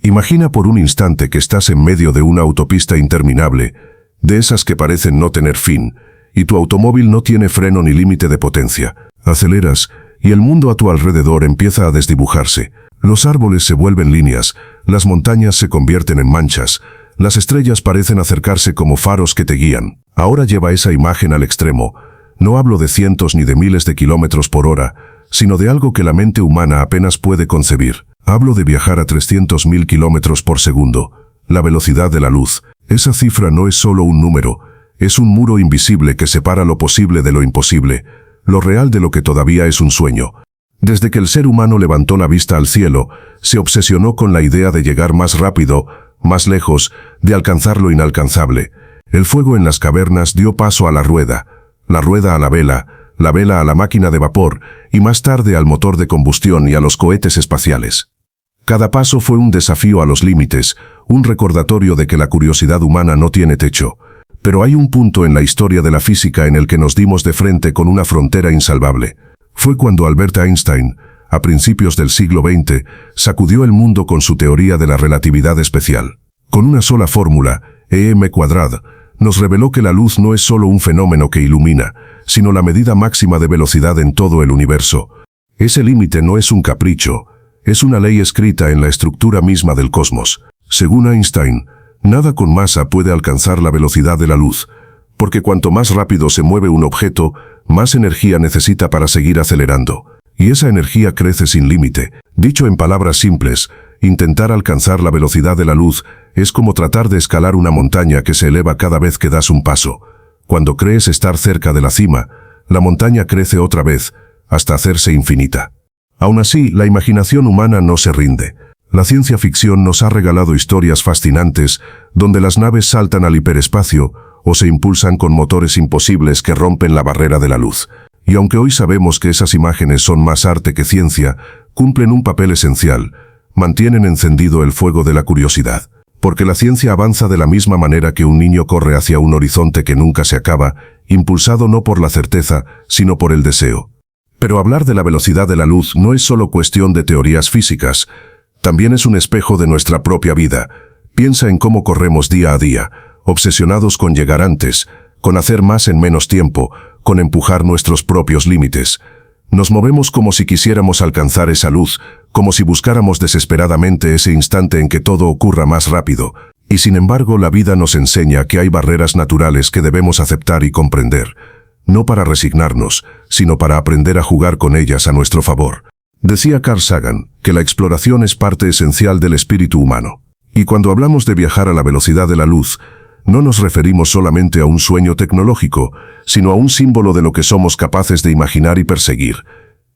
Imagina por un instante que estás en medio de una autopista interminable, de esas que parecen no tener fin, y tu automóvil no tiene freno ni límite de potencia. Aceleras, y el mundo a tu alrededor empieza a desdibujarse. Los árboles se vuelven líneas, las montañas se convierten en manchas, las estrellas parecen acercarse como faros que te guían. Ahora lleva esa imagen al extremo. No hablo de cientos ni de miles de kilómetros por hora, sino de algo que la mente humana apenas puede concebir. Hablo de viajar a 300.000 kilómetros por segundo, la velocidad de la luz. Esa cifra no es solo un número, es un muro invisible que separa lo posible de lo imposible, lo real de lo que todavía es un sueño. Desde que el ser humano levantó la vista al cielo, se obsesionó con la idea de llegar más rápido, más lejos, de alcanzar lo inalcanzable. El fuego en las cavernas dio paso a la rueda a la vela a la máquina de vapor y más tarde al motor de combustión y a los cohetes espaciales. Cada paso fue un desafío a los límites, un recordatorio de que la curiosidad humana no tiene techo. Pero hay un punto en la historia de la física en el que nos dimos de frente con una frontera insalvable. Fue cuando Albert Einstein, a principios del siglo XX, sacudió el mundo con su teoría de la relatividad especial. Con una sola fórmula, EM², nos reveló que la luz no es solo un fenómeno que ilumina, sino la medida máxima de velocidad en todo el universo. Ese límite no es un capricho, es una ley escrita en la estructura misma del cosmos. Según Einstein, nada con masa puede alcanzar la velocidad de la luz, porque cuanto más rápido se mueve un objeto, más energía necesita para seguir acelerando. Y esa energía crece sin límite. Dicho en palabras simples, intentar alcanzar la velocidad de la luz es como tratar de escalar una montaña que se eleva cada vez que das un paso. Cuando crees estar cerca de la cima, la montaña crece otra vez, hasta hacerse infinita. Aún así, la imaginación humana no se rinde. La ciencia ficción nos ha regalado historias fascinantes, donde las naves saltan al hiperespacio o se impulsan con motores imposibles que rompen la barrera de la luz. Y aunque hoy sabemos que esas imágenes son más arte que ciencia, cumplen un papel esencial, mantienen encendido el fuego de la curiosidad. Porque la ciencia avanza de la misma manera que un niño corre hacia un horizonte que nunca se acaba, impulsado no por la certeza, sino por el deseo. Pero hablar de la velocidad de la luz no es solo cuestión de teorías físicas, también es un espejo de nuestra propia vida. Piensa en cómo corremos día a día, obsesionados con llegar antes, con hacer más en menos tiempo, con empujar nuestros propios límites. Nos movemos como si quisiéramos alcanzar esa luz, como si buscáramos desesperadamente ese instante en que todo ocurra más rápido. Y sin embargo, la vida nos enseña que hay barreras naturales que debemos aceptar y comprender, no para resignarnos, sino para aprender a jugar con ellas a nuestro favor. Decía Carl Sagan que la exploración es parte esencial del espíritu humano. Y cuando hablamos de viajar a la velocidad de la luz, no nos referimos solamente a un sueño tecnológico, sino a un símbolo de lo que somos capaces de imaginar y perseguir.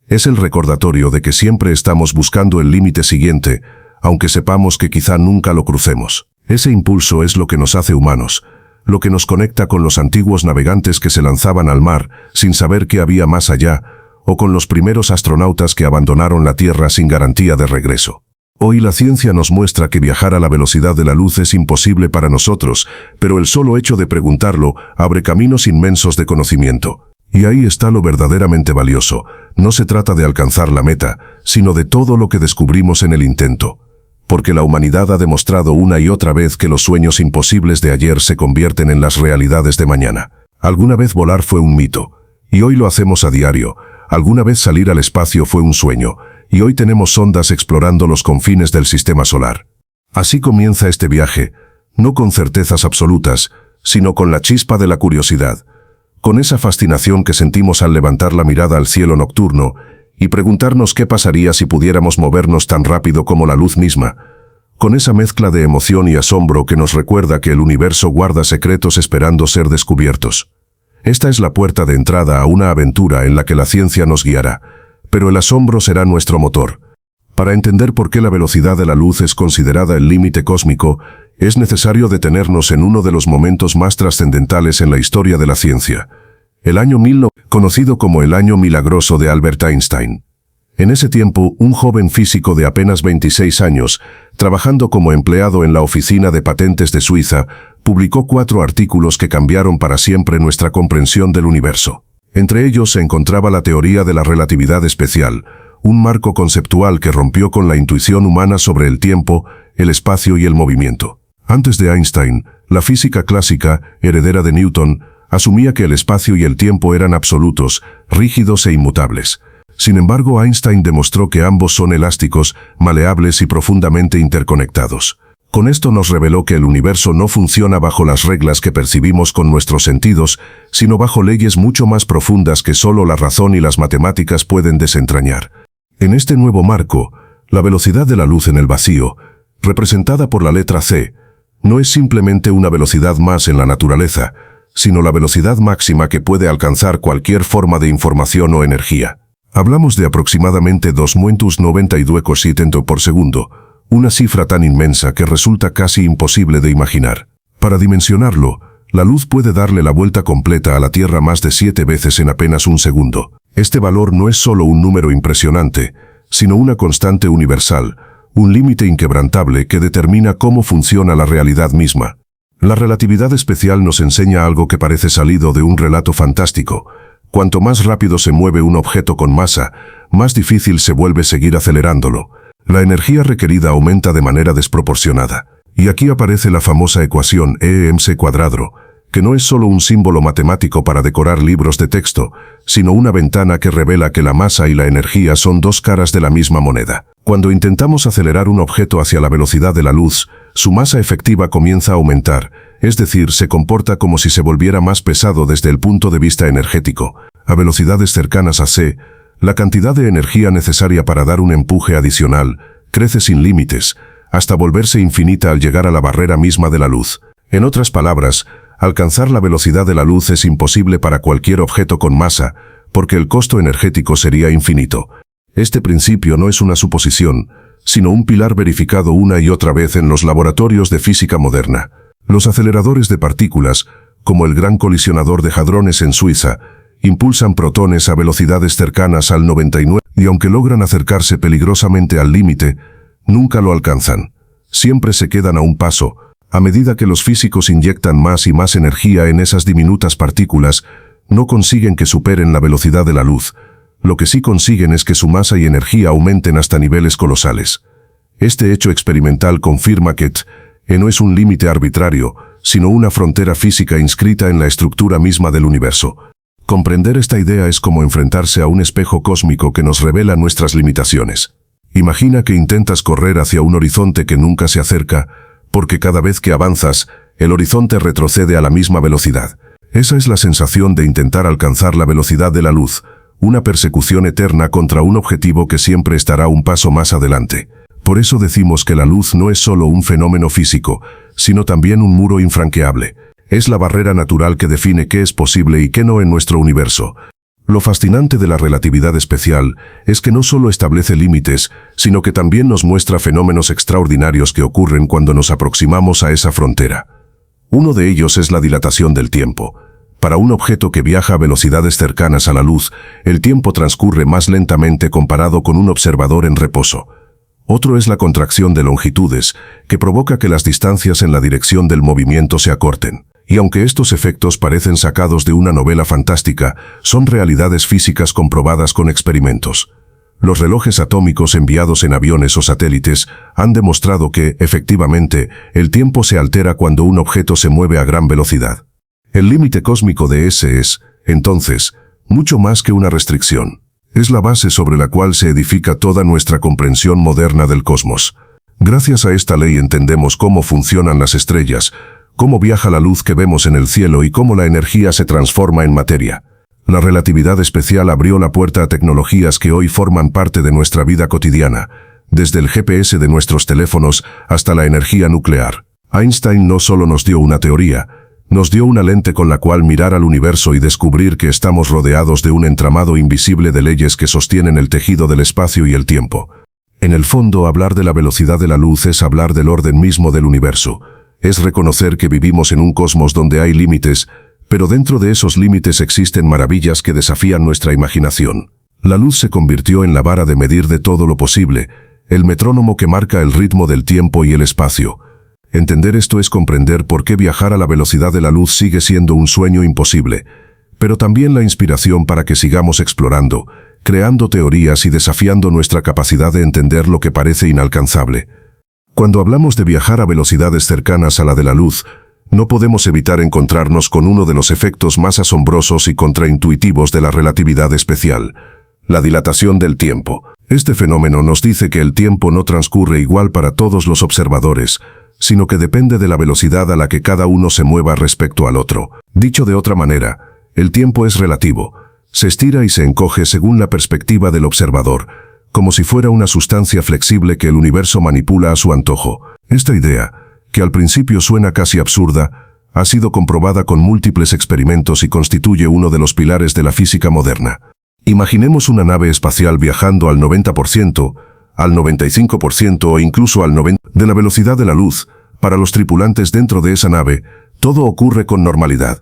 Es el recordatorio de que siempre estamos buscando el límite siguiente, aunque sepamos que quizá nunca lo crucemos. Ese impulso es lo que nos hace humanos, lo que nos conecta con los antiguos navegantes que se lanzaban al mar sin saber qué había más allá, o con los primeros astronautas que abandonaron la Tierra sin garantía de regreso. Hoy la ciencia nos muestra que viajar a la velocidad de la luz es imposible para nosotros, pero el solo hecho de preguntarlo abre caminos inmensos de conocimiento. Y ahí está lo verdaderamente valioso. No se trata de alcanzar la meta, sino de todo lo que descubrimos en el intento. Porque la humanidad ha demostrado una y otra vez que los sueños imposibles de ayer se convierten en las realidades de mañana. Alguna vez volar fue un mito, y hoy lo hacemos a diario. Alguna vez salir al espacio fue un sueño, y hoy tenemos sondas explorando los confines del sistema solar. Así comienza este viaje, no con certezas absolutas, sino con la chispa de la curiosidad, con esa fascinación que sentimos al levantar la mirada al cielo nocturno y preguntarnos qué pasaría si pudiéramos movernos tan rápido como la luz misma, con esa mezcla de emoción y asombro que nos recuerda que el universo guarda secretos esperando ser descubiertos. Esta es la puerta de entrada a una aventura en la que la ciencia nos guiará, pero el asombro será nuestro motor. Para entender por qué la velocidad de la luz es considerada el límite cósmico, es necesario detenernos en uno de los momentos más trascendentales en la historia de la ciencia. El año 1900, conocido como el año milagroso de Albert Einstein. En ese tiempo, un joven físico de apenas 26 años, trabajando como empleado en la Oficina de Patentes de Suiza, publicó 4 artículos que cambiaron para siempre nuestra comprensión del universo. Entre ellos se encontraba la teoría de la relatividad especial, un marco conceptual que rompió con la intuición humana sobre el tiempo, el espacio y el movimiento. Antes de Einstein, la física clásica, heredera de Newton, asumía que el espacio y el tiempo eran absolutos, rígidos e inmutables. Sin embargo, Einstein demostró que ambos son elásticos, maleables y profundamente interconectados. Con esto nos reveló que el universo no funciona bajo las reglas que percibimos con nuestros sentidos, sino bajo leyes mucho más profundas que solo la razón y las matemáticas pueden desentrañar. En este nuevo marco, la velocidad de la luz en el vacío, representada por la letra c, no es simplemente una velocidad más en la naturaleza, sino la velocidad máxima que puede alcanzar cualquier forma de información o energía. Hablamos de aproximadamente 292 cositento por segundo, una cifra tan inmensa que resulta casi imposible de imaginar. Para dimensionarlo, la luz puede darle la vuelta completa a la Tierra más de 7 veces en apenas un segundo. Este valor no es solo un número impresionante, sino una constante universal, un límite inquebrantable que determina cómo funciona la realidad misma. La relatividad especial nos enseña algo que parece salido de un relato fantástico. Cuanto más rápido se mueve un objeto con masa, más difícil se vuelve seguir acelerándolo. La energía requerida aumenta de manera desproporcionada. Y aquí aparece la famosa ecuación E·mc², que no es solo un símbolo matemático para decorar libros de texto, sino una ventana que revela que la masa y la energía son dos caras de la misma moneda. Cuando intentamos acelerar un objeto hacia la velocidad de la luz, su masa efectiva comienza a aumentar, es decir, se comporta como si se volviera más pesado desde el punto de vista energético. A velocidades cercanas a c, la cantidad de energía necesaria para dar un empuje adicional crece sin límites, hasta volverse infinita al llegar a la barrera misma de la luz. En otras palabras, alcanzar la velocidad de la luz es imposible para cualquier objeto con masa, porque el costo energético sería infinito. Este principio no es una suposición, sino un pilar verificado una y otra vez en los laboratorios de física moderna. Los aceleradores de partículas, como el Gran Colisionador de Hadrones en Suiza, impulsan protones a velocidades cercanas al 99, y aunque logran acercarse peligrosamente al límite, nunca lo alcanzan. Siempre se quedan a un paso. A medida que los físicos inyectan más y más energía en esas diminutas partículas, no consiguen que superen la velocidad de la luz. Lo que sí consiguen es que su masa y energía aumenten hasta niveles colosales. Este hecho experimental confirma que no es un límite arbitrario, sino una frontera física inscrita en la estructura misma del universo. Comprender esta idea es como enfrentarse a un espejo cósmico que nos revela nuestras limitaciones. Imagina que intentas correr hacia un horizonte que nunca se acerca, porque cada vez que avanzas, el horizonte retrocede a la misma velocidad. Esa es la sensación de intentar alcanzar la velocidad de la luz, una persecución eterna contra un objetivo que siempre estará un paso más adelante. Por eso decimos que la luz no es solo un fenómeno físico, sino también un muro infranqueable. Es la barrera natural que define qué es posible y qué no en nuestro universo. Lo fascinante de la relatividad especial es que no solo establece límites, sino que también nos muestra fenómenos extraordinarios que ocurren cuando nos aproximamos a esa frontera. Uno de ellos es la dilatación del tiempo. Para un objeto que viaja a velocidades cercanas a la luz, el tiempo transcurre más lentamente comparado con un observador en reposo. Otro es la contracción de longitudes, que provoca que las distancias en la dirección del movimiento se acorten. Y aunque estos efectos parecen sacados de una novela fantástica, son realidades físicas comprobadas con experimentos. Los relojes atómicos enviados en aviones o satélites han demostrado que, efectivamente, el tiempo se altera cuando un objeto se mueve a gran velocidad. El límite cósmico de ese es, entonces, mucho más que una restricción. Es la base sobre la cual se edifica toda nuestra comprensión moderna del cosmos. Gracias a esta ley entendemos cómo funcionan las estrellas, cómo viaja la luz que vemos en el cielo y cómo la energía se transforma en materia. La relatividad especial abrió la puerta a tecnologías que hoy forman parte de nuestra vida cotidiana, desde el GPS de nuestros teléfonos hasta la energía nuclear. Einstein no solo nos dio una teoría, nos dio una lente con la cual mirar al universo y descubrir que estamos rodeados de un entramado invisible de leyes que sostienen el tejido del espacio y el tiempo. En el fondo, hablar de la velocidad de la luz es hablar del orden mismo del universo. Es reconocer que vivimos en un cosmos donde hay límites, pero dentro de esos límites existen maravillas que desafían nuestra imaginación. La luz se convirtió en la vara de medir de todo lo posible, el metrónomo que marca el ritmo del tiempo y el espacio. Entender esto es comprender por qué viajar a la velocidad de la luz sigue siendo un sueño imposible, pero también la inspiración para que sigamos explorando, creando teorías y desafiando nuestra capacidad de entender lo que parece inalcanzable. Cuando hablamos de viajar a velocidades cercanas a la de la luz, no podemos evitar encontrarnos con uno de los efectos más asombrosos y contraintuitivos de la relatividad especial: la dilatación del tiempo. Este fenómeno nos dice que el tiempo no transcurre igual para todos los observadores, sino que depende de la velocidad a la que cada uno se mueva respecto al otro. Dicho de otra manera, el tiempo es relativo, se estira y se encoge según la perspectiva del observador, como si fuera una sustancia flexible que el universo manipula a su antojo. Esta idea, que al principio suena casi absurda, ha sido comprobada con múltiples experimentos y constituye uno de los pilares de la física moderna. Imaginemos una nave espacial viajando al 90%, al 95% o incluso al 90% de la velocidad de la luz. Para los tripulantes dentro de esa nave, todo ocurre con normalidad.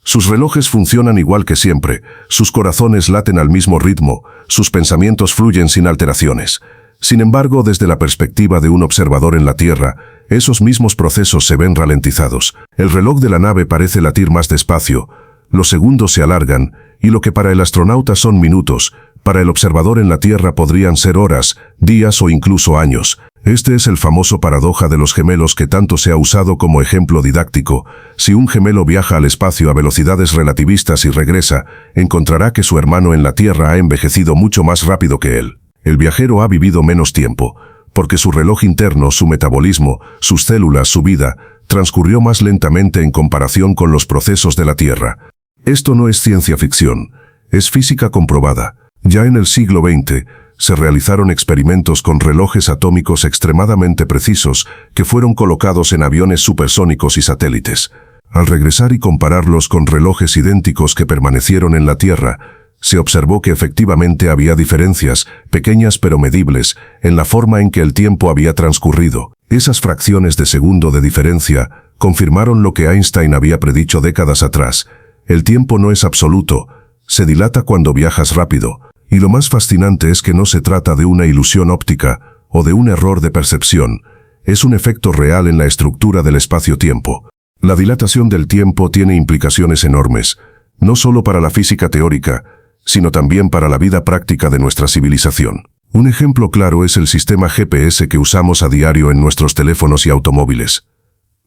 Sus relojes funcionan igual que siempre, sus corazones laten al mismo ritmo, sus pensamientos fluyen sin alteraciones. Sin embargo, desde la perspectiva de un observador en la Tierra, esos mismos procesos se ven ralentizados. El reloj de la nave parece latir más despacio, los segundos se alargan, y lo que para el astronauta son minutos, para el observador en la Tierra podrían ser horas, días o incluso años. Este es el famoso paradoja de los gemelos que tanto se ha usado como ejemplo didáctico. Si un gemelo viaja al espacio a velocidades relativistas y regresa, encontrará que su hermano en la Tierra ha envejecido mucho más rápido que él. El viajero ha vivido menos tiempo, porque su reloj interno, su metabolismo, sus células, su vida, transcurrió más lentamente en comparación con los procesos de la Tierra. Esto no es ciencia ficción, es física comprobada. Ya en el siglo XX, se realizaron experimentos con relojes atómicos extremadamente precisos que fueron colocados en aviones supersónicos y satélites. Al regresar y compararlos con relojes idénticos que permanecieron en la Tierra, se observó que efectivamente había diferencias, pequeñas pero medibles, en la forma en que el tiempo había transcurrido. Esas fracciones de segundo de diferencia confirmaron lo que Einstein había predicho décadas atrás: el tiempo no es absoluto, se dilata cuando viajas rápido. Y lo más fascinante es que no se trata de una ilusión óptica o de un error de percepción, es un efecto real en la estructura del espacio-tiempo. La dilatación del tiempo tiene implicaciones enormes, no solo para la física teórica, sino también para la vida práctica de nuestra civilización. Un ejemplo claro es el sistema GPS que usamos a diario en nuestros teléfonos y automóviles.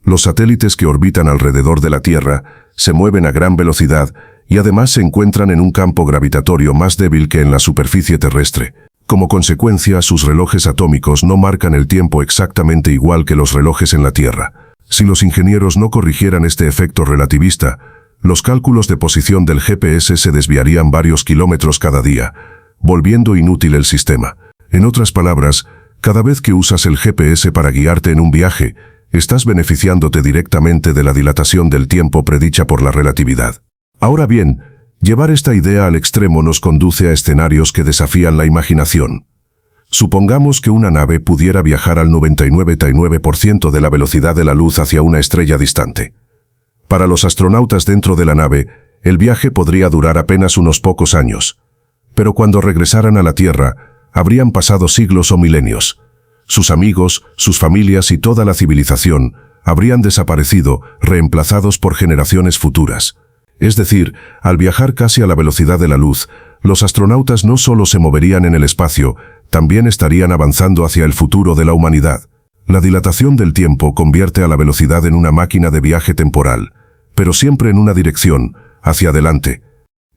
Los satélites que orbitan alrededor de la Tierra se mueven a gran velocidad y además se encuentran en un campo gravitatorio más débil que en la superficie terrestre. Como consecuencia, sus relojes atómicos no marcan el tiempo exactamente igual que los relojes en la Tierra. Si los ingenieros no corrigieran este efecto relativista, los cálculos de posición del GPS se desviarían varios kilómetros cada día, volviendo inútil el sistema. En otras palabras, cada vez que usas el GPS para guiarte en un viaje, estás beneficiándote directamente de la dilatación del tiempo predicha por la relatividad. Ahora bien, llevar esta idea al extremo nos conduce a escenarios que desafían la imaginación. Supongamos que una nave pudiera viajar al 99,9% de la velocidad de la luz hacia una estrella distante. Para los astronautas dentro de la nave, el viaje podría durar apenas unos pocos años. Pero cuando regresaran a la Tierra, habrían pasado siglos o milenios. Sus amigos, sus familias y toda la civilización habrían desaparecido, reemplazados por generaciones futuras. Es decir, al viajar casi a la velocidad de la luz, los astronautas no solo se moverían en el espacio, también estarían avanzando hacia el futuro de la humanidad. La dilatación del tiempo convierte a la velocidad en una máquina de viaje temporal, pero siempre en una dirección, hacia adelante.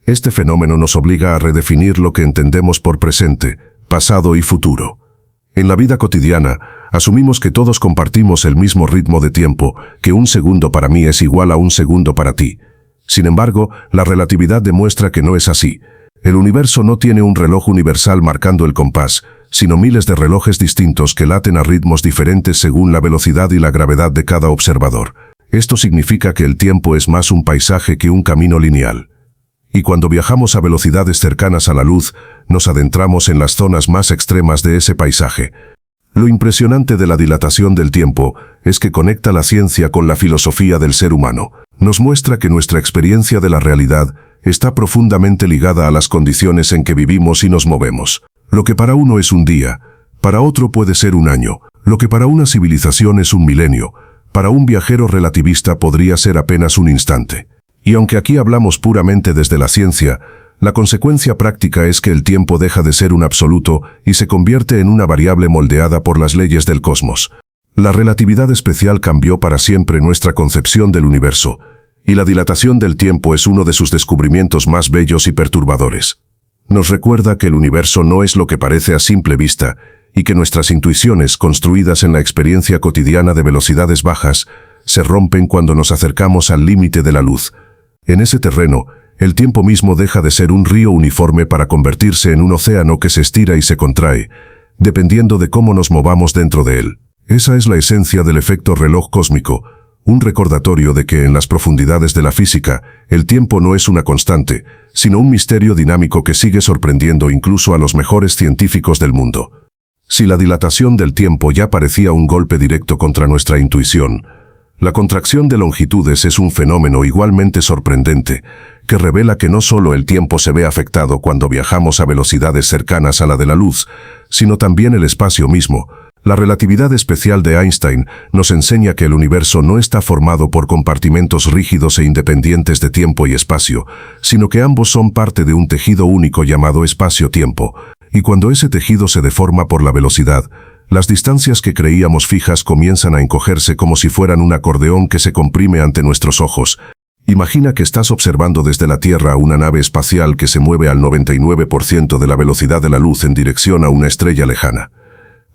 Este fenómeno nos obliga a redefinir lo que entendemos por presente, pasado y futuro. En la vida cotidiana, asumimos que todos compartimos el mismo ritmo de tiempo, que un segundo para mí es igual a un segundo para ti. Sin embargo, la relatividad demuestra que no es así. El universo no tiene un reloj universal marcando el compás, sino miles de relojes distintos que laten a ritmos diferentes según la velocidad y la gravedad de cada observador. Esto significa que el tiempo es más un paisaje que un camino lineal. Y cuando viajamos a velocidades cercanas a la luz, nos adentramos en las zonas más extremas de ese paisaje. Lo impresionante de la dilatación del tiempo es que conecta la ciencia con la filosofía del ser humano. Nos muestra que nuestra experiencia de la realidad está profundamente ligada a las condiciones en que vivimos y nos movemos. Lo que para uno es un día, para otro puede ser un año. Lo que para una civilización es un milenio, para un viajero relativista podría ser apenas un instante. Y aunque aquí hablamos puramente desde la ciencia, la consecuencia práctica es que el tiempo deja de ser un absoluto y se convierte en una variable moldeada por las leyes del cosmos. La relatividad especial cambió para siempre nuestra concepción del universo, y la dilatación del tiempo es uno de sus descubrimientos más bellos y perturbadores. Nos recuerda que el universo no es lo que parece a simple vista, y que nuestras intuiciones, construidas en la experiencia cotidiana de velocidades bajas, se rompen cuando nos acercamos al límite de la luz. En ese terreno, el tiempo mismo deja de ser un río uniforme para convertirse en un océano que se estira y se contrae, dependiendo de cómo nos movamos dentro de él. Esa es la esencia del efecto reloj cósmico, un recordatorio de que en las profundidades de la física, el tiempo no es una constante, sino un misterio dinámico que sigue sorprendiendo incluso a los mejores científicos del mundo. Si la dilatación del tiempo ya parecía un golpe directo contra nuestra intuición, la contracción de longitudes es un fenómeno igualmente sorprendente, que revela que no solo el tiempo se ve afectado cuando viajamos a velocidades cercanas a la de la luz, sino también el espacio mismo. La relatividad especial de Einstein nos enseña que el universo no está formado por compartimentos rígidos e independientes de tiempo y espacio, sino que ambos son parte de un tejido único llamado espacio-tiempo, y cuando ese tejido se deforma por la velocidad, las distancias que creíamos fijas comienzan a encogerse como si fueran un acordeón que se comprime ante nuestros ojos. Imagina que estás observando desde la Tierra una nave espacial que se mueve al 99% de la velocidad de la luz en dirección a una estrella lejana.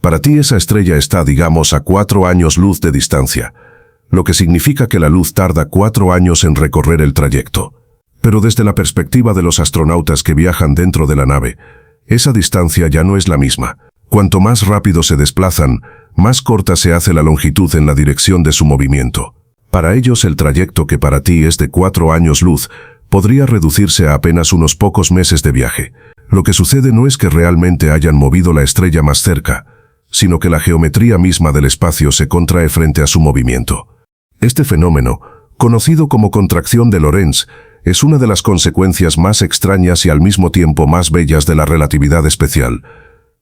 Para ti esa estrella está, digamos, a 4 años luz de distancia, lo que significa que la luz tarda 4 años en recorrer el trayecto. Pero desde la perspectiva de los astronautas que viajan dentro de la nave, esa distancia ya no es la misma. Cuanto más rápido se desplazan, más corta se hace la longitud en la dirección de su movimiento. Para ellos el trayecto que para ti es de 4 años luz, podría reducirse a apenas unos pocos meses de viaje. Lo que sucede no es que realmente hayan movido la estrella más cerca, sino que la geometría misma del espacio se contrae frente a su movimiento. Este fenómeno, conocido como contracción de Lorentz, es una de las consecuencias más extrañas y al mismo tiempo más bellas de la relatividad especial.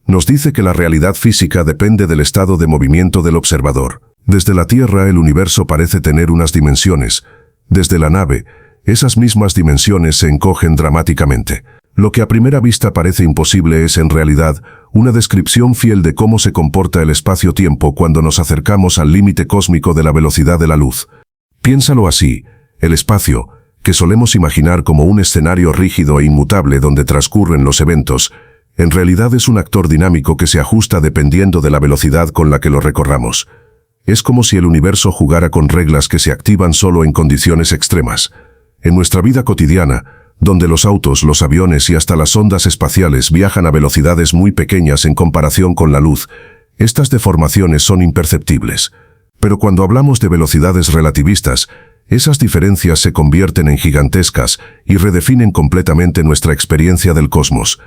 Nos dice que la realidad física depende del estado de movimiento del observador. Desde la Tierra el universo parece tener unas dimensiones. Desde la nave, esas mismas dimensiones se encogen dramáticamente. Lo que a primera vista parece imposible es en realidad una descripción fiel de cómo se comporta el espacio-tiempo cuando nos acercamos al límite cósmico de la velocidad de la luz. Piénsalo así, el espacio, que solemos imaginar como un escenario rígido e inmutable donde transcurren los eventos, en realidad es un actor dinámico que se ajusta dependiendo de la velocidad con la que lo recorramos. Es como si el universo jugara con reglas que se activan solo en condiciones extremas. En nuestra vida cotidiana, donde los autos, los aviones y hasta las sondas espaciales viajan a velocidades muy pequeñas en comparación con la luz, estas deformaciones son imperceptibles. Pero cuando hablamos de velocidades relativistas, esas diferencias se convierten en gigantescas y redefinen completamente nuestra experiencia del cosmos.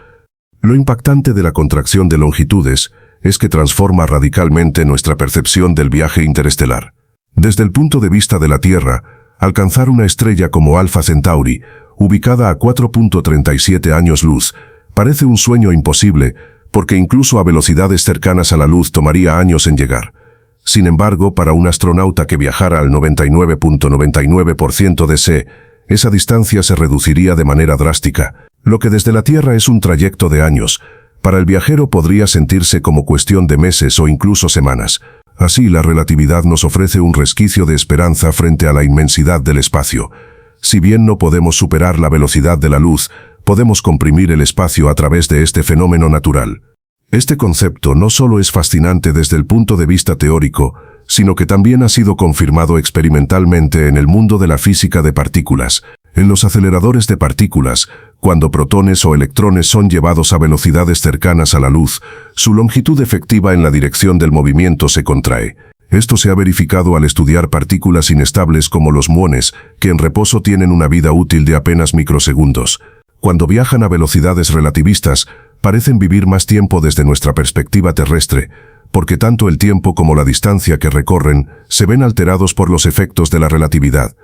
Lo impactante de la contracción de longitudes es que transforma radicalmente nuestra percepción del viaje interestelar. Desde el punto de vista de la Tierra, alcanzar una estrella como Alpha Centauri, ubicada a 4.37 años luz, parece un sueño imposible, porque incluso a velocidades cercanas a la luz tomaría años en llegar. Sin embargo, para un astronauta que viajara al 99.99% de C, esa distancia se reduciría de manera drástica. Lo que desde la Tierra es un trayecto de años, para el viajero podría sentirse como cuestión de meses o incluso semanas. Así, la relatividad nos ofrece un resquicio de esperanza frente a la inmensidad del espacio. Si bien no podemos superar la velocidad de la luz, podemos comprimir el espacio a través de este fenómeno natural. Este concepto no solo es fascinante desde el punto de vista teórico, sino que también ha sido confirmado experimentalmente en el mundo de la física de partículas. En los aceleradores de partículas, cuando protones o electrones son llevados a velocidades cercanas a la luz, su longitud efectiva en la dirección del movimiento se contrae. Esto se ha verificado al estudiar partículas inestables como los muones, que en reposo tienen una vida útil de apenas microsegundos. Cuando viajan a velocidades relativistas, parecen vivir más tiempo desde nuestra perspectiva terrestre, porque tanto el tiempo como la distancia que recorren se ven alterados por los efectos de la relatividad.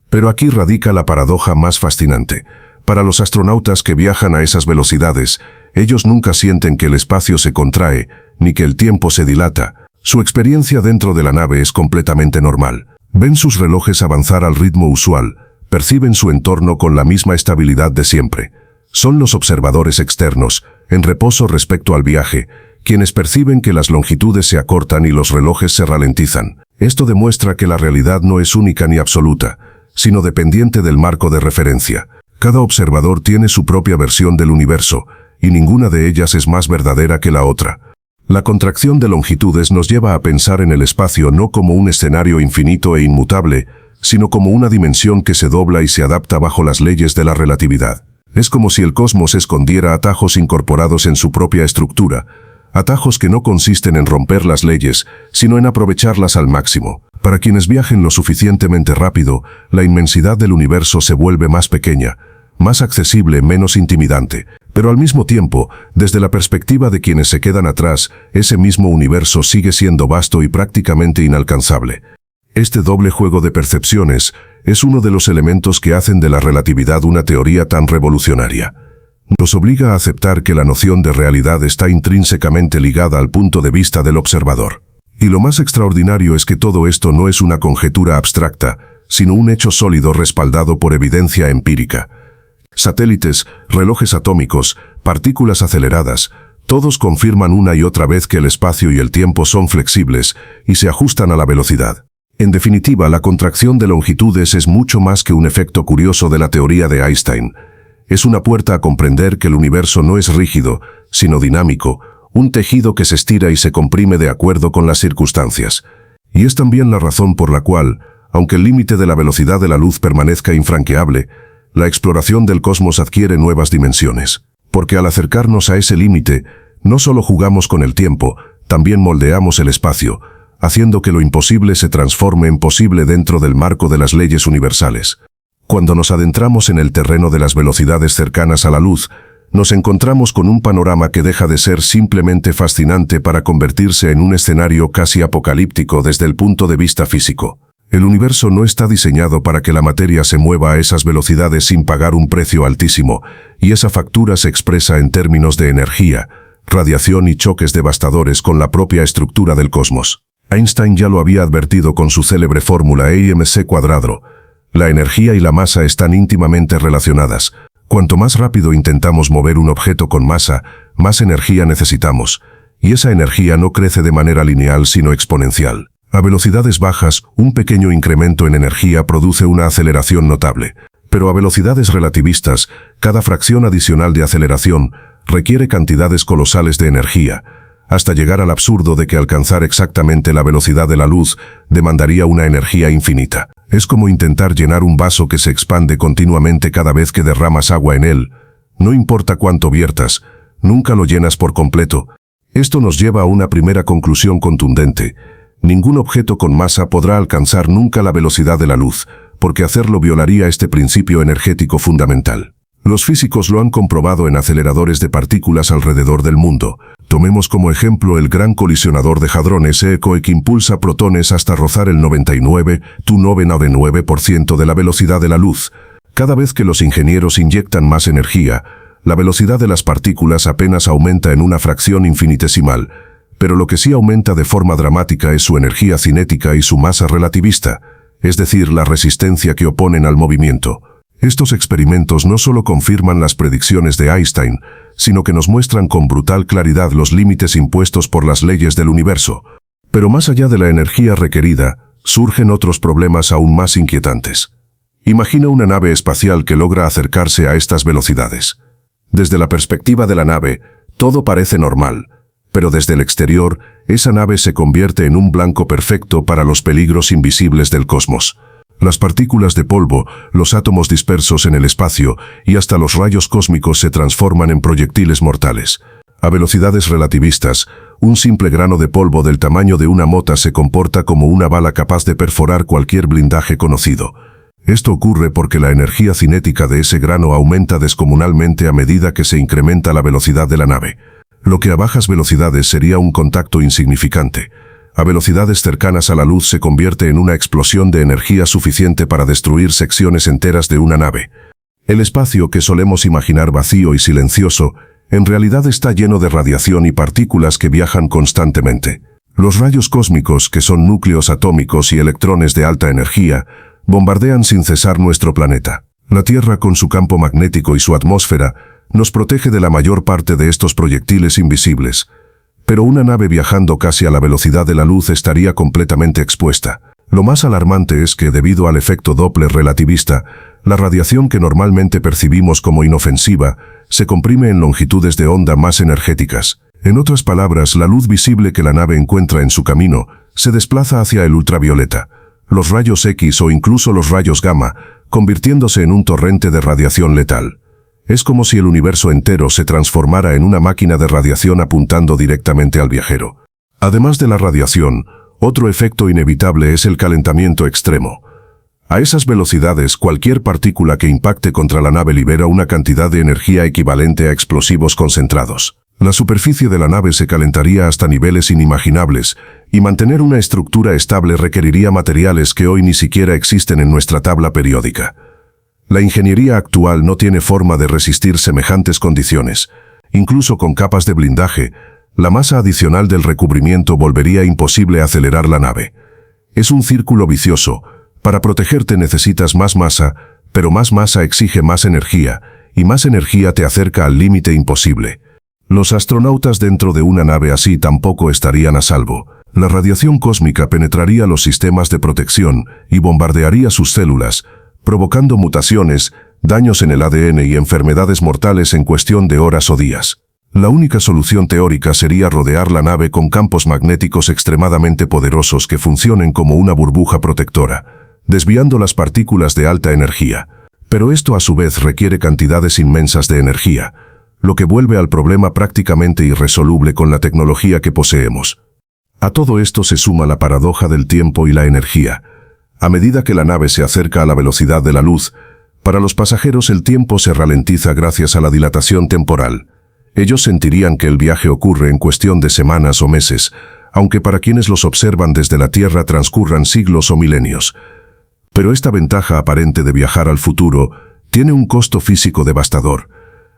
Pero aquí radica la paradoja más fascinante. Para los astronautas que viajan a esas velocidades, ellos nunca sienten que el espacio se contrae, ni que el tiempo se dilata. Su experiencia dentro de la nave es completamente normal. Ven sus relojes avanzar al ritmo usual, perciben su entorno con la misma estabilidad de siempre. Son los observadores externos, en reposo respecto al viaje, quienes perciben que las longitudes se acortan y los relojes se ralentizan. Esto demuestra que la realidad no es única ni absoluta, sino dependiente del marco de referencia. Cada observador tiene su propia versión del universo, y ninguna de ellas es más verdadera que la otra. La contracción de longitudes nos lleva a pensar en el espacio no como un escenario infinito e inmutable, sino como una dimensión que se dobla y se adapta bajo las leyes de la relatividad. Es como si el cosmos escondiera atajos incorporados en su propia estructura, atajos que no consisten en romper las leyes, sino en aprovecharlas al máximo. Para quienes viajen lo suficientemente rápido, la inmensidad del universo se vuelve más pequeña, más accesible, menos intimidante. Pero al mismo tiempo, desde la perspectiva de quienes se quedan atrás, ese mismo universo sigue siendo vasto y prácticamente inalcanzable. Este doble juego de percepciones es uno de los elementos que hacen de la relatividad una teoría tan revolucionaria. Nos obliga a aceptar que la noción de realidad está intrínsecamente ligada al punto de vista del observador. Y lo más extraordinario es que todo esto no es una conjetura abstracta, sino un hecho sólido respaldado por evidencia empírica. Satélites, relojes atómicos, partículas aceleradas, todos confirman una y otra vez que el espacio y el tiempo son flexibles y se ajustan a la velocidad. En definitiva, la contracción de longitudes es mucho más que un efecto curioso de la teoría de Einstein. Es una puerta a comprender que el universo no es rígido, sino dinámico, un tejido que se estira y se comprime de acuerdo con las circunstancias. Y es también la razón por la cual, aunque el límite de la velocidad de la luz permanezca infranqueable, la exploración del cosmos adquiere nuevas dimensiones. Porque al acercarnos a ese límite, no solo jugamos con el tiempo, también moldeamos el espacio, haciendo que lo imposible se transforme en posible dentro del marco de las leyes universales. Cuando nos adentramos en el terreno de las velocidades cercanas a la luz, nos encontramos con un panorama que deja de ser simplemente fascinante para convertirse en un escenario casi apocalíptico desde el punto de vista físico. El universo no está diseñado para que la materia se mueva a esas velocidades sin pagar un precio altísimo, y esa factura se expresa en términos de energía, radiación y choques devastadores con la propia estructura del cosmos. Einstein ya lo había advertido con su célebre fórmula E=mc². La energía y la masa están íntimamente relacionadas. Cuanto más rápido intentamos mover un objeto con masa, más energía necesitamos, y esa energía no crece de manera lineal sino exponencial. A velocidades bajas, un pequeño incremento en energía produce una aceleración notable, pero a velocidades relativistas, cada fracción adicional de aceleración requiere cantidades colosales de energía, hasta llegar al absurdo de que alcanzar exactamente la velocidad de la luz demandaría una energía infinita. Es como intentar llenar un vaso que se expande continuamente cada vez que derramas agua en él. No importa cuánto viertas, nunca lo llenas por completo. Esto nos lleva a una primera conclusión contundente. Ningún objeto con masa podrá alcanzar nunca la velocidad de la luz, porque hacerlo violaría este principio energético fundamental. Los físicos lo han comprobado en aceleradores de partículas alrededor del mundo. Tomemos como ejemplo el gran colisionador de hadrones ECOE que impulsa protones hasta rozar el 99,99% de la velocidad de la luz. Cada vez que los ingenieros inyectan más energía, la velocidad de las partículas apenas aumenta en una fracción infinitesimal, pero lo que sí aumenta de forma dramática es su energía cinética y su masa relativista, es decir, la resistencia que oponen al movimiento. Estos experimentos no solo confirman las predicciones de Einstein, sino que nos muestran con brutal claridad los límites impuestos por las leyes del universo. Pero más allá de la energía requerida, surgen otros problemas aún más inquietantes. Imagina una nave espacial que logra acercarse a estas velocidades. Desde la perspectiva de la nave, todo parece normal, pero desde el exterior, esa nave se convierte en un blanco perfecto para los peligros invisibles del cosmos. Las partículas de polvo, los átomos dispersos en el espacio y hasta los rayos cósmicos se transforman en proyectiles mortales. A velocidades relativistas, un simple grano de polvo del tamaño de una mota se comporta como una bala capaz de perforar cualquier blindaje conocido. Esto ocurre porque la energía cinética de ese grano aumenta descomunalmente a medida que se incrementa la velocidad de la nave. Lo que a bajas velocidades sería un contacto insignificante, a velocidades cercanas a la luz se convierte en una explosión de energía suficiente para destruir secciones enteras de una nave. El espacio que solemos imaginar vacío y silencioso, en realidad está lleno de radiación y partículas que viajan constantemente. Los rayos cósmicos, que son núcleos atómicos y electrones de alta energía, bombardean sin cesar nuestro planeta. La Tierra, con su campo magnético y su atmósfera, nos protege de la mayor parte de estos proyectiles invisibles. pero una nave viajando casi a la velocidad de la luz estaría completamente expuesta. Lo más alarmante es que, debido al efecto Doppler relativista, la radiación que normalmente percibimos como inofensiva se comprime en longitudes de onda más energéticas. En otras palabras, la luz visible que la nave encuentra en su camino se desplaza hacia el ultravioleta, los rayos X o incluso los rayos gamma, convirtiéndose en un torrente de radiación letal. Es como si el universo entero se transformara en una máquina de radiación apuntando directamente al viajero. Además de la radiación, otro efecto inevitable es el calentamiento extremo. A esas velocidades, cualquier partícula que impacte contra la nave libera una cantidad de energía equivalente a explosivos concentrados. La superficie de la nave se calentaría hasta niveles inimaginables, y mantener una estructura estable requeriría materiales que hoy ni siquiera existen en nuestra tabla periódica. La ingeniería actual no tiene forma de resistir semejantes condiciones. Incluso con capas de blindaje, la masa adicional del recubrimiento volvería imposible acelerar la nave. Es un círculo vicioso. Para protegerte necesitas más masa, pero más masa exige más energía, y más energía te acerca al límite imposible. Los astronautas dentro de una nave así tampoco estarían a salvo. La radiación cósmica penetraría los sistemas de protección y bombardearía sus células, provocando mutaciones, daños en el ADN y enfermedades mortales en cuestión de horas o días. La única solución teórica sería rodear la nave con campos magnéticos extremadamente poderosos que funcionen como una burbuja protectora, desviando las partículas de alta energía. Pero esto a su vez requiere cantidades inmensas de energía, lo que vuelve al problema prácticamente irresoluble con la tecnología que poseemos. A todo esto se suma la paradoja del tiempo y la energía. A medida que la nave se acerca a la velocidad de la luz, para los pasajeros el tiempo se ralentiza gracias a la dilatación temporal. Ellos sentirían que el viaje ocurre en cuestión de semanas o meses, aunque para quienes los observan desde la Tierra transcurran siglos o milenios. Pero esta ventaja aparente de viajar al futuro tiene un costo físico devastador.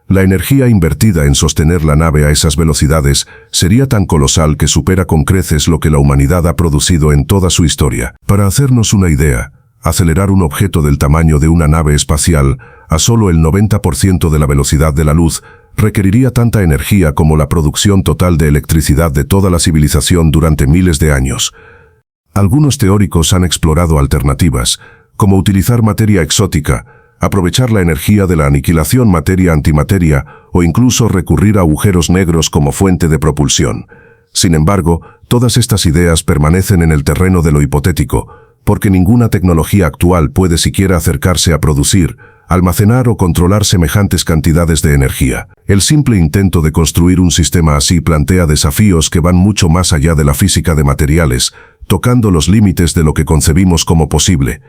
La energía invertida en sostener la nave a esas velocidades sería tan colosal que supera con creces lo que la humanidad ha producido en toda su historia. Para hacernos una idea, acelerar un objeto del tamaño de una nave espacial a solo el 90% de la velocidad de la luz requeriría tanta energía como la producción total de electricidad de toda la civilización durante miles de años. Algunos teóricos han explorado alternativas, como utilizar materia exótica, aprovechar la energía de la aniquilación materia-antimateria o incluso recurrir a agujeros negros como fuente de propulsión. Sin embargo, todas estas ideas permanecen en el terreno de lo hipotético, porque ninguna tecnología actual puede siquiera acercarse a producir, almacenar o controlar semejantes cantidades de energía. El simple intento de construir un sistema así plantea desafíos que van mucho más allá de la física de materiales, tocando los límites de lo que concebimos como posible.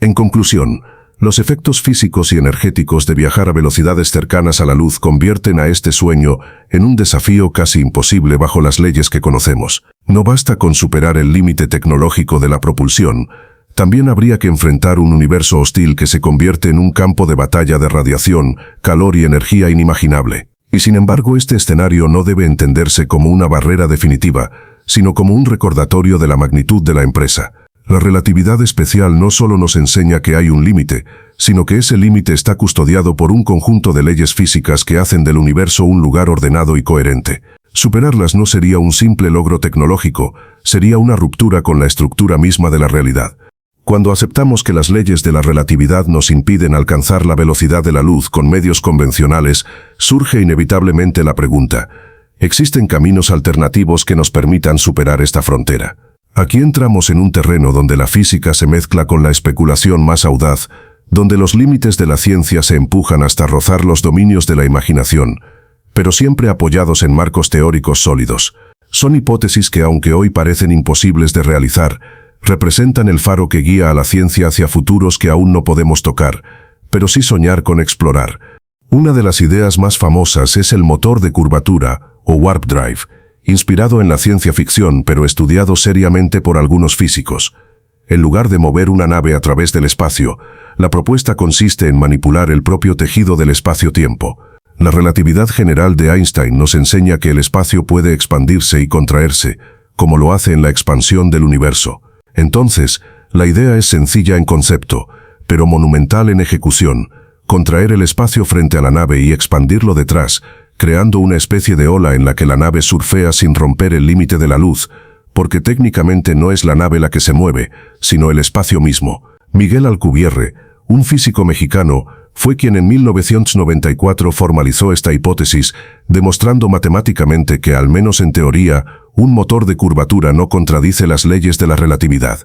En conclusión, los efectos físicos y energéticos de viajar a velocidades cercanas a la luz convierten a este sueño en un desafío casi imposible bajo las leyes que conocemos. No basta con superar el límite tecnológico de la propulsión, también habría que enfrentar un universo hostil que se convierte en un campo de batalla de radiación, calor y energía inimaginable. Y sin embargo, este escenario no debe entenderse como una barrera definitiva, sino como un recordatorio de la magnitud de la empresa. La relatividad especial no solo nos enseña que hay un límite, sino que ese límite está custodiado por un conjunto de leyes físicas que hacen del universo un lugar ordenado y coherente. Superarlas no sería un simple logro tecnológico, sería una ruptura con la estructura misma de la realidad. Cuando aceptamos que las leyes de la relatividad nos impiden alcanzar la velocidad de la luz con medios convencionales, surge inevitablemente la pregunta: ¿existen caminos alternativos que nos permitan superar esta frontera? Aquí entramos en un terreno donde la física se mezcla con la especulación más audaz, donde los límites de la ciencia se empujan hasta rozar los dominios de la imaginación, pero siempre apoyados en marcos teóricos sólidos. Son hipótesis que, aunque hoy parecen imposibles de realizar, representan el faro que guía a la ciencia hacia futuros que aún no podemos tocar, pero sí soñar con explorar. Una de las ideas más famosas es el motor de curvatura, o warp drive, inspirado en la ciencia ficción pero estudiado seriamente por algunos físicos. En lugar de mover una nave a través del espacio, la propuesta consiste en manipular el propio tejido del espacio-tiempo. La relatividad general de Einstein nos enseña que el espacio puede expandirse y contraerse, como lo hace en la expansión del universo. Entonces, la idea es sencilla en concepto, pero monumental en ejecución: contraer el espacio frente a la nave y expandirlo detrás, creando una especie de ola en la que la nave surfea sin romper el límite de la luz, porque técnicamente no es la nave la que se mueve, sino el espacio mismo. Miguel Alcubierre, un físico mexicano, fue quien en 1994 formalizó esta hipótesis, demostrando matemáticamente que, al menos en teoría, un motor de curvatura no contradice las leyes de la relatividad.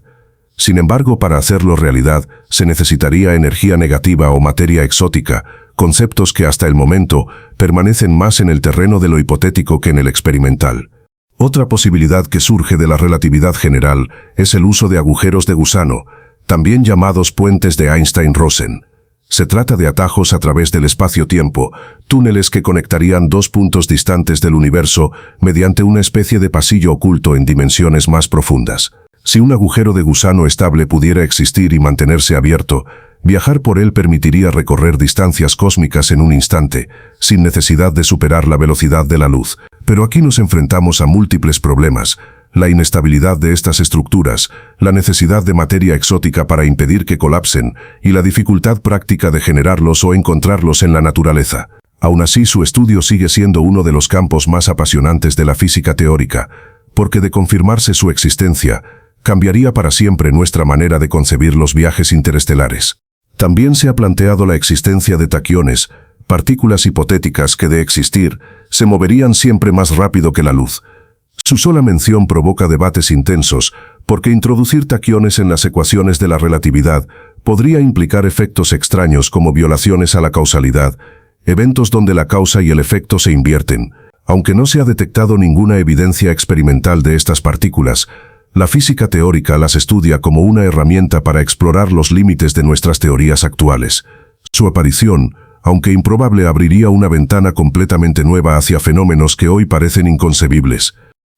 Sin embargo, para hacerlo realidad, se necesitaría energía negativa o materia exótica, conceptos que hasta el momento permanecen más en el terreno de lo hipotético que en el experimental. Otra posibilidad que surge de la relatividad general es el uso de agujeros de gusano, también llamados puentes de Einstein-Rosen. Se trata de atajos a través del espacio-tiempo, túneles que conectarían dos puntos distantes del universo mediante una especie de pasillo oculto en dimensiones más profundas. Si un agujero de gusano estable pudiera existir y mantenerse abierto, viajar por él permitiría recorrer distancias cósmicas en un instante, sin necesidad de superar la velocidad de la luz. Pero aquí nos enfrentamos a múltiples problemas: la inestabilidad de estas estructuras, la necesidad de materia exótica para impedir que colapsen y la dificultad práctica de generarlos o encontrarlos en la naturaleza. Aún así, su estudio sigue siendo uno de los campos más apasionantes de la física teórica, porque de confirmarse su existencia, cambiaría para siempre nuestra manera de concebir los viajes interestelares. También se ha planteado la existencia de taquiones, partículas hipotéticas que, de existir, se moverían siempre más rápido que la luz. Su sola mención provoca debates intensos, porque introducir taquiones en las ecuaciones de la relatividad podría implicar efectos extraños como violaciones a la causalidad, eventos donde la causa y el efecto se invierten. Aunque no se ha detectado ninguna evidencia experimental de estas partículas, la física teórica las estudia como una herramienta para explorar los límites de nuestras teorías actuales. Su aparición, aunque improbable, abriría una ventana completamente nueva hacia fenómenos que hoy parecen inconcebibles.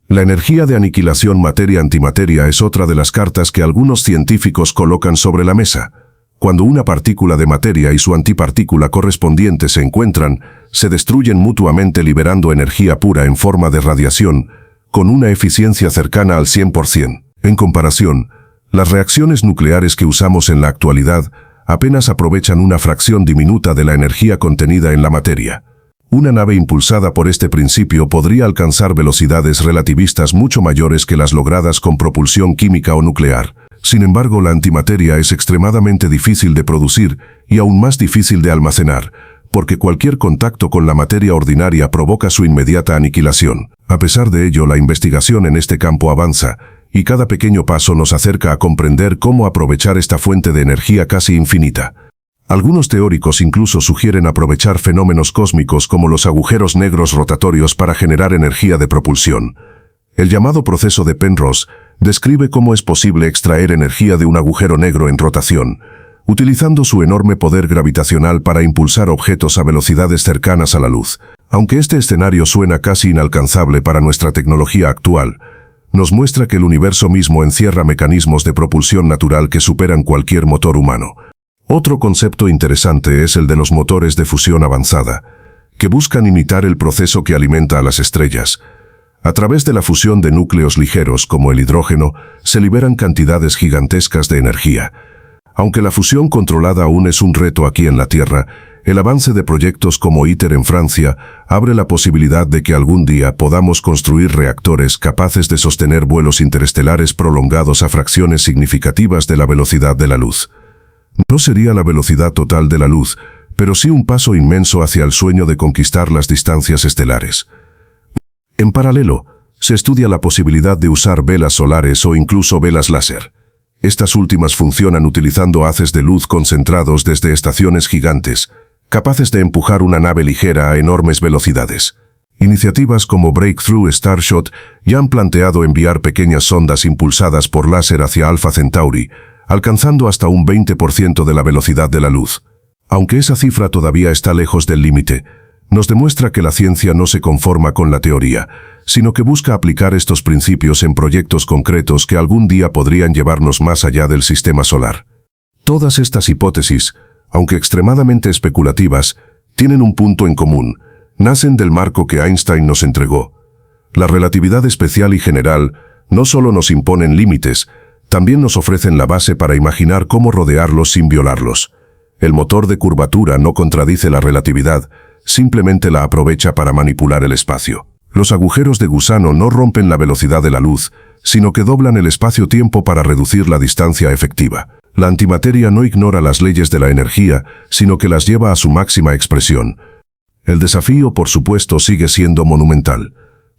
La energía de aniquilación materia-antimateria es otra de las cartas que algunos científicos colocan sobre la mesa. Cuando una partícula de materia y su antipartícula correspondiente se encuentran, se destruyen mutuamente liberando energía pura en forma de radiación, con una eficiencia cercana al 100%. En comparación, las reacciones nucleares que usamos en la actualidad apenas aprovechan una fracción diminuta de la energía contenida en la materia. Una nave impulsada por este principio podría alcanzar velocidades relativistas mucho mayores que las logradas con propulsión química o nuclear. Sin embargo, la antimateria es extremadamente difícil de producir y aún más difícil de almacenar, porque cualquier contacto con la materia ordinaria provoca su inmediata aniquilación. A pesar de ello, la investigación en este campo avanza, y cada pequeño paso nos acerca a comprender cómo aprovechar esta fuente de energía casi infinita. Algunos teóricos incluso sugieren aprovechar fenómenos cósmicos como los agujeros negros rotatorios para generar energía de propulsión. El llamado proceso de Penrose describe cómo es posible extraer energía de un agujero negro en rotación, utilizando su enorme poder gravitacional para impulsar objetos a velocidades cercanas a la luz. Aunque este escenario suena casi inalcanzable para nuestra tecnología actual, nos muestra que el universo mismo encierra mecanismos de propulsión natural que superan cualquier motor humano. Otro concepto interesante es el de los motores de fusión avanzada, que buscan imitar el proceso que alimenta a las estrellas. A través de la fusión de núcleos ligeros como el hidrógeno, se liberan cantidades gigantescas de energía. Aunque la fusión controlada aún es un reto aquí en la Tierra, el avance de proyectos como ITER en Francia abre la posibilidad de que algún día podamos construir reactores capaces de sostener vuelos interestelares prolongados a fracciones significativas de la velocidad de la luz. No sería la velocidad total de la luz, pero sí un paso inmenso hacia el sueño de conquistar las distancias estelares. En paralelo, se estudia la posibilidad de usar velas solares o incluso velas láser. Estas últimas funcionan utilizando haces de luz concentrados desde estaciones gigantes, capaces de empujar una nave ligera a enormes velocidades. Iniciativas como Breakthrough Starshot ya han planteado enviar pequeñas sondas impulsadas por láser hacia Alpha Centauri, alcanzando hasta un 20% de la velocidad de la luz. Aunque esa cifra todavía está lejos del límite, nos demuestra que la ciencia no se conforma con la teoría, sino que busca aplicar estos principios en proyectos concretos que algún día podrían llevarnos más allá del sistema solar. Todas estas hipótesis, aunque extremadamente especulativas, tienen un punto en común: nacen del marco que Einstein nos entregó. La relatividad especial y general no solo nos imponen límites, también nos ofrecen la base para imaginar cómo rodearlos sin violarlos. El motor de curvatura no contradice la relatividad, simplemente la aprovecha para manipular el espacio. Los agujeros de gusano no rompen la velocidad de la luz, sino que doblan el espacio-tiempo para reducir la distancia efectiva. La antimateria no ignora las leyes de la energía, sino que las lleva a su máxima expresión. El desafío, por supuesto, sigue siendo monumental.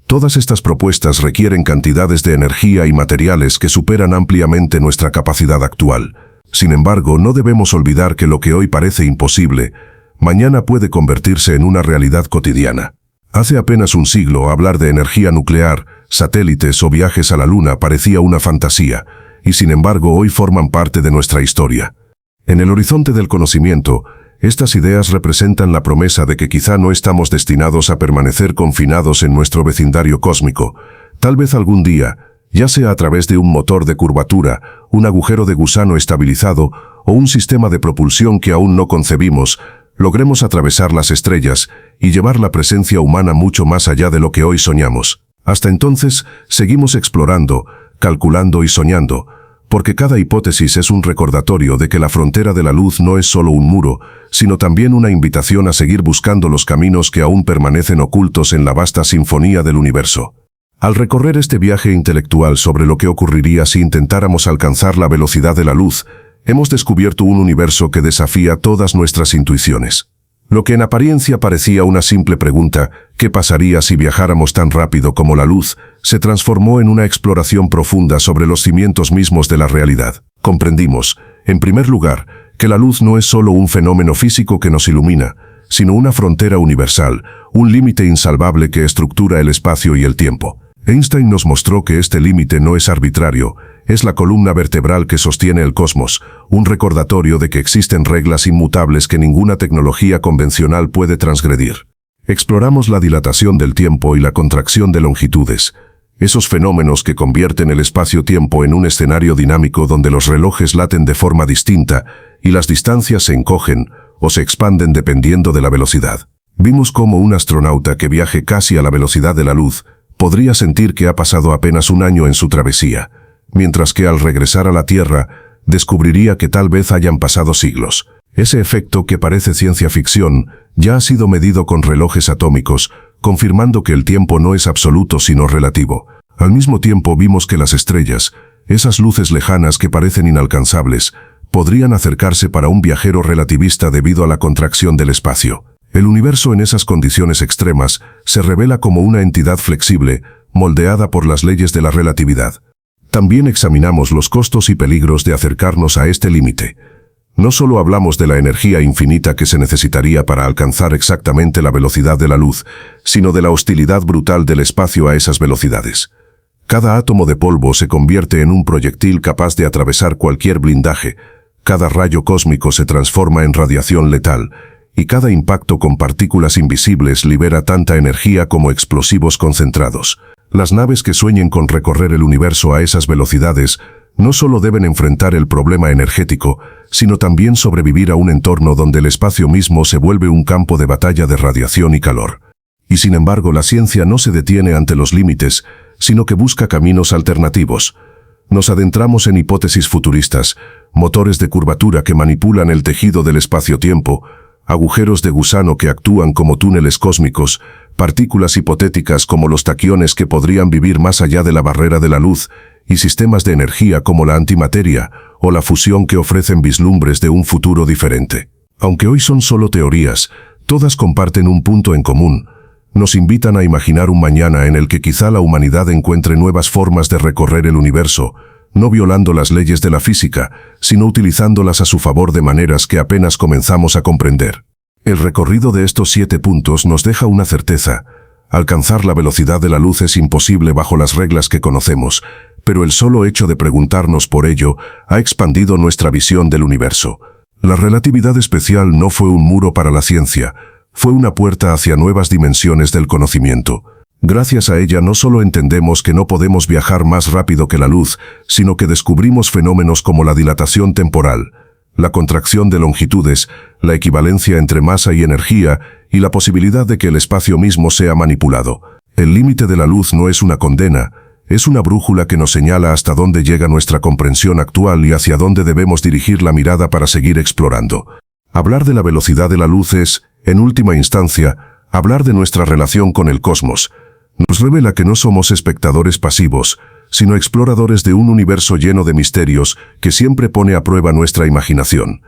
Todas estas propuestas requieren cantidades de energía y materiales que superan ampliamente nuestra capacidad actual. Sin embargo, no debemos olvidar que lo que hoy parece imposible, mañana puede convertirse en una realidad cotidiana. Hace apenas un siglo, hablar de energía nuclear, satélites o viajes a la Luna parecía una fantasía, y sin embargo hoy forman parte de nuestra historia. En el horizonte del conocimiento, estas ideas representan la promesa de que quizá no estamos destinados a permanecer confinados en nuestro vecindario cósmico. Tal vez algún día, ya sea a través de un motor de curvatura, un agujero de gusano estabilizado o un sistema de propulsión que aún no concebimos, logremos atravesar las estrellas y llevar la presencia humana mucho más allá de lo que hoy soñamos. Hasta entonces, seguimos explorando, calculando y soñando, porque cada hipótesis es un recordatorio de que la frontera de la luz no es solo un muro, sino también una invitación a seguir buscando los caminos que aún permanecen ocultos en la vasta sinfonía del universo. Al recorrer este viaje intelectual sobre lo que ocurriría si intentáramos alcanzar la velocidad de la luz, hemos descubierto un universo que desafía todas nuestras intuiciones. Lo que en apariencia parecía una simple pregunta, ¿qué pasaría si viajáramos tan rápido como la luz?, se transformó en una exploración profunda sobre los cimientos mismos de la realidad. Comprendimos, en primer lugar, que la luz no es solo un fenómeno físico que nos ilumina, sino una frontera universal, un límite insalvable que estructura el espacio y el tiempo. Einstein nos mostró que este límite no es arbitrario, es la columna vertebral que sostiene el cosmos, un recordatorio de que existen reglas inmutables que ninguna tecnología convencional puede transgredir. Exploramos la dilatación del tiempo y la contracción de longitudes, esos fenómenos que convierten el espacio-tiempo en un escenario dinámico donde los relojes laten de forma distinta y las distancias se encogen o se expanden dependiendo de la velocidad. Vimos cómo un astronauta que viaje casi a la velocidad de la luz podría sentir que ha pasado apenas un año en su travesía, mientras que al regresar a la Tierra, descubriría que tal vez hayan pasado siglos. Ese efecto que parece ciencia ficción ya ha sido medido con relojes atómicos, confirmando que el tiempo no es absoluto sino relativo. Al mismo tiempo vimos que las estrellas, esas luces lejanas que parecen inalcanzables, podrían acercarse para un viajero relativista debido a la contracción del espacio. El universo en esas condiciones extremas se revela como una entidad flexible, moldeada por las leyes de la relatividad. También examinamos los costos y peligros de acercarnos a este límite. No solo hablamos de la energía infinita que se necesitaría para alcanzar exactamente la velocidad de la luz, sino de la hostilidad brutal del espacio a esas velocidades. Cada átomo de polvo se convierte en un proyectil capaz de atravesar cualquier blindaje, cada rayo cósmico se transforma en radiación letal, y cada impacto con partículas invisibles libera tanta energía como explosivos concentrados. Las naves que sueñen con recorrer el universo a esas velocidades no solo deben enfrentar el problema energético, sino también sobrevivir a un entorno donde el espacio mismo se vuelve un campo de batalla de radiación y calor. Y sin embargo, la ciencia no se detiene ante los límites, sino que busca caminos alternativos. Nos adentramos en hipótesis futuristas, motores de curvatura que manipulan el tejido del espacio-tiempo, agujeros de gusano que actúan como túneles cósmicos, partículas hipotéticas como los taquiones que podrían vivir más allá de la barrera de la luz, y sistemas de energía como la antimateria o la fusión que ofrecen vislumbres de un futuro diferente. Aunque hoy son solo teorías, todas comparten un punto en común. Nos invitan a imaginar un mañana en el que quizá la humanidad encuentre nuevas formas de recorrer el universo, no violando las leyes de la física, sino utilizándolas a su favor de maneras que apenas comenzamos a comprender. El recorrido de estos 7 puntos nos deja una certeza. Alcanzar la velocidad de la luz es imposible bajo las reglas que conocemos, pero el solo hecho de preguntarnos por ello ha expandido nuestra visión del universo. La relatividad especial no fue un muro para la ciencia, fue una puerta hacia nuevas dimensiones del conocimiento. Gracias a ella no solo entendemos que no podemos viajar más rápido que la luz, sino que descubrimos fenómenos como la dilatación temporal, la contracción de longitudes, la equivalencia entre masa y energía y la posibilidad de que el espacio mismo sea manipulado. El límite de la luz no es una condena, es una brújula que nos señala hasta dónde llega nuestra comprensión actual y hacia dónde debemos dirigir la mirada para seguir explorando. Hablar de la velocidad de la luz es, En última instancia, hablar de nuestra relación con el cosmos nos revela que no somos espectadores pasivos, sino exploradores de un universo lleno de misterios que siempre pone a prueba nuestra imaginación.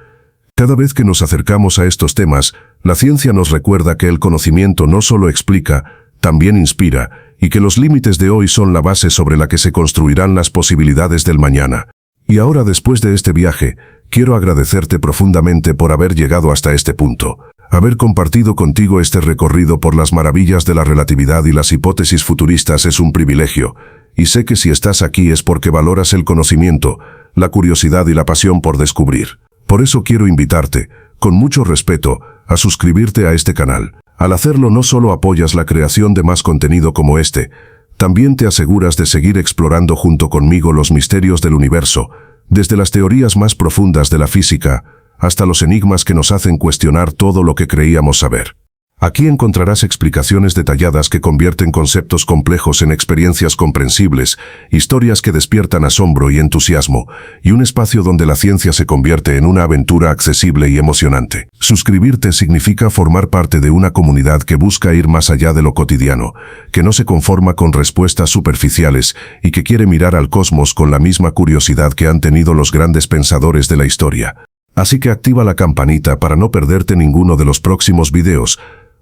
Cada vez que nos acercamos a estos temas, la ciencia nos recuerda que el conocimiento no solo explica, también inspira, y que los límites de hoy son la base sobre la que se construirán las posibilidades del mañana. Y ahora, después de este viaje, quiero agradecerte profundamente por haber llegado hasta este punto. Haber compartido contigo este recorrido por las maravillas de la relatividad y las hipótesis futuristas es un privilegio, y sé que si estás aquí es porque valoras el conocimiento, la curiosidad y la pasión por descubrir. Por eso quiero invitarte, con mucho respeto, a suscribirte a este canal. Al hacerlo no solo apoyas la creación de más contenido como este, también te aseguras de seguir explorando junto conmigo los misterios del universo, desde las teorías más profundas de la física hasta los enigmas que nos hacen cuestionar todo lo que creíamos saber. Aquí encontrarás explicaciones detalladas que convierten conceptos complejos en experiencias comprensibles, historias que despiertan asombro y entusiasmo, y un espacio donde la ciencia se convierte en una aventura accesible y emocionante. Suscribirte significa formar parte de una comunidad que busca ir más allá de lo cotidiano, que no se conforma con respuestas superficiales y que quiere mirar al cosmos con la misma curiosidad que han tenido los grandes pensadores de la historia. Así que activa la campanita para no perderte ninguno de los próximos videos,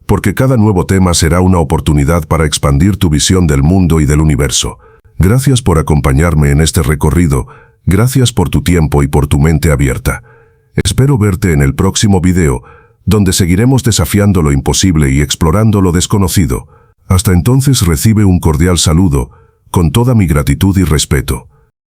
porque cada nuevo tema será una oportunidad para expandir tu visión del mundo y del universo. Gracias por acompañarme en este recorrido, gracias por tu tiempo y por tu mente abierta. Espero verte en el próximo video, donde seguiremos desafiando lo imposible y explorando lo desconocido. Hasta entonces recibe un cordial saludo, con toda mi gratitud y respeto.